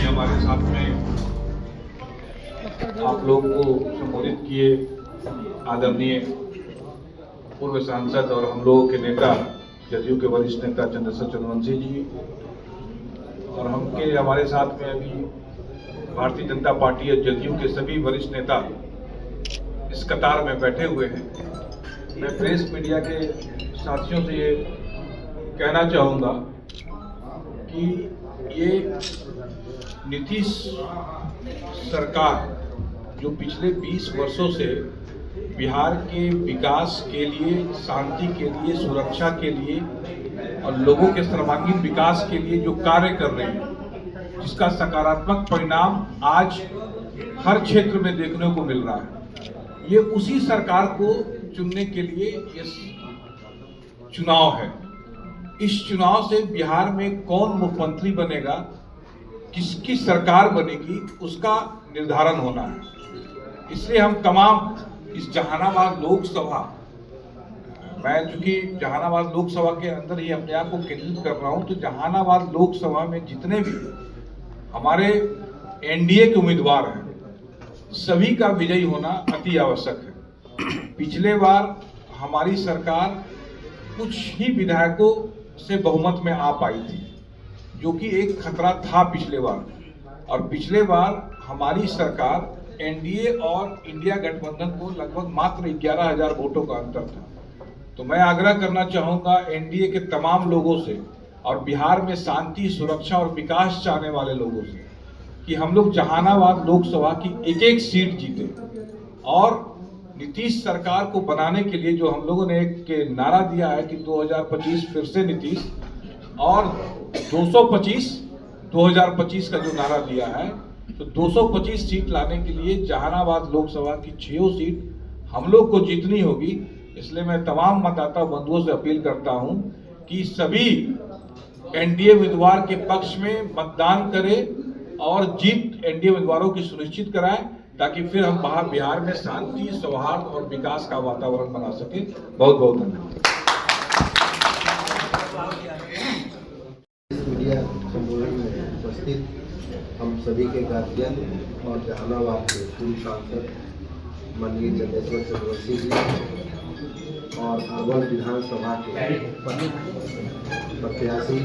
हमारे साथ में आप लोग को संबोधित किए आदरणीय पूर्व सांसद और हम लोगों के नेता जदयू के वरिष्ठ नेता चंद्रशेखर चंद्रवंशी जी और हमारे साथ में अभी भारतीय जनता पार्टी और जदयू के सभी वरिष्ठ नेता इस कतार में बैठे हुए हैं। मैं प्रेस मीडिया के साथियों से ये कहना चाहूँगा कि ये नीतीश सरकार जो पिछले 20 वर्षों से बिहार के विकास के लिए, शांति के लिए, सुरक्षा के लिए और लोगों के सर्वांगीण विकास के लिए जो कार्य कर रहे हैं, जिसका सकारात्मक परिणाम आज हर क्षेत्र में देखने को मिल रहा है। ये उसी सरकार को चुनने के लिए ये चुनाव है। इस चुनाव से बिहार में कौन मुख्यमंत्री बनेगा, किसकी सरकार बनेगी, उसका निर्धारण होना है। इसलिए हम तमाम इस जहानाबाद लोकसभा, मैं चूंकि जहानाबाद लोकसभा के अंदर ही अपने आप को केंद्रित कर रहा हूं, तो जहानाबाद लोकसभा में जितने भी हमारे एनडीए के उम्मीदवार हैं, सभी का विजयी होना अति आवश्यक है। पिछले बार हमारी सरकार कुछ ही विधायकों से बहुमत में आ पाई थी, जो कि एक खतरा था पिछले बार। और पिछले बार हमारी सरकार एनडीए और इंडिया गठबंधन को लगभग मात्र 11,000 वोटों का अंतर था। तो मैं आग्रह करना चाहूंगा एनडीए के तमाम लोगों से और बिहार में शांति, सुरक्षा और विकास चाहने वाले लोगों से कि हम लोग जहानाबाद लोकसभा की एक एक सीट जीते और नीतीश सरकार को बनाने के लिए जो हम लोगों ने एक नारा दिया है कि 2025 फिर से नीतीश, और 2025 का जो नारा दिया है, तो 225 सीट लाने के लिए जहानाबाद लोकसभा की 6 सीट हम लोग को जीतनी होगी। इसलिए मैं तमाम मतदाता बंधुओं से अपील करता हूं कि सभी एनडीए उम्मीदवार के पक्ष में मतदान करें और जीत एनडीए उम्मीदवारों की सुनिश्चित कराएं, ताकि फिर हम बिहार में शांति, सौहार्द और विकास का वातावरण बना सके। बहुत बहुत धन्यवाद। इस मीडिया सम्मेलन में उपस्थित हम सभी के गार्जियन और जहानाबाद के पूर्व सांसद माननीय चंद्रशेखर चंद्रवंशी जी और अर्बन विधानसभा के प्रत्याशी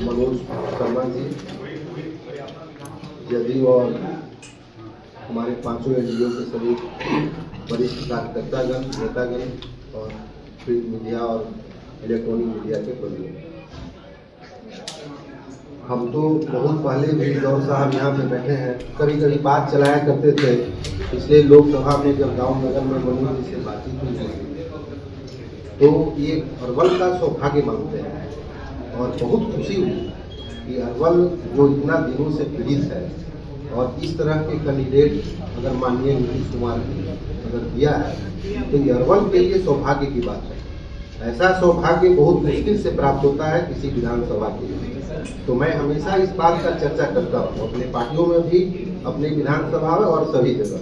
मनोज शर्मा जी, जदयू और हमारे पांचों एनडीओ के सभी वरिष्ठ कार्यकर्तागण, नेतागण और प्रिंट मीडिया और इलेक्ट्रॉनिक मीडिया के प्रतिनिधि, हम तो बहुत पहले भी गौर साहब यहाँ पे बैठे हैं, कभी कभी बात चलाया करते थे। इसलिए लोकसभा में जब गांव नगर में मनोज जी से बातचीत हुई तो ये अरवल का सौभाग्य मानते हैं और बहुत खुशी हुई कि अरवल जो इतना दिनों से पीड़ित है और इस तरह के कैंडिडेट अगर माननीय नीतीश कुमार ने अगर दिया है तो ये अरवल के लिए सौभाग्य की बात है। ऐसा सौभाग्य बहुत मुश्किल से प्राप्त होता है किसी विधानसभा के लिए। तो मैं हमेशा इस बात का चर्चा करता हूँ अपने पार्टियों में भी, अपने विधानसभा में और सभी जगह।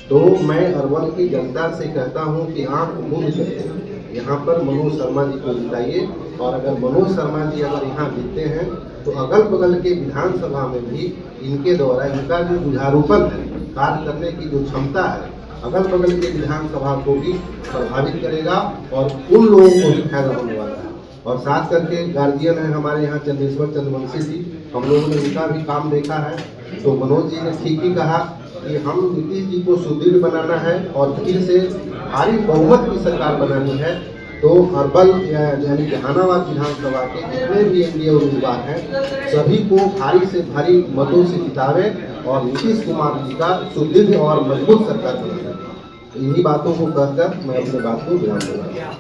तो मैं अरवल की जनता से कहता हूँ कि आंख मूंद करके यहाँ पर मनोज शर्मा जी को जिताइए, और अगर मनोज शर्मा जी अगर यहाँ जीतते हैं तो अगल बगल के विधानसभा में भी इनके द्वारा इनका जो जुझारूपन है, कार्य करने की जो क्षमता है, अगल बगल के विधानसभा को भी प्रभावित करेगा और उन लोगों को भी फायदा होने वाला है। और साथ करके गार्जियन है हमारे यहाँ चंद्रशेखर चंद्रवंशी जी, हम लोगों ने उनका भी काम देखा है। तो मनोज जी ने ठीक ही कहा कि हम नीतीश जी को सुदृढ़ बनाना है और फिर से भारी बहुमत की सरकार बनानी है। तो अरवल यानी जहानाबाद विधानसभा के जितने भी एनडीए उम्मीदवार हैं, सभी को भारी से भारी मतों से जितावे और नीतीश कुमार जी का सुदृढ़ और मजबूत सरकार बनाए। इन्हीं बातों को कहकर मैं अपने बात को विराम दूंगा।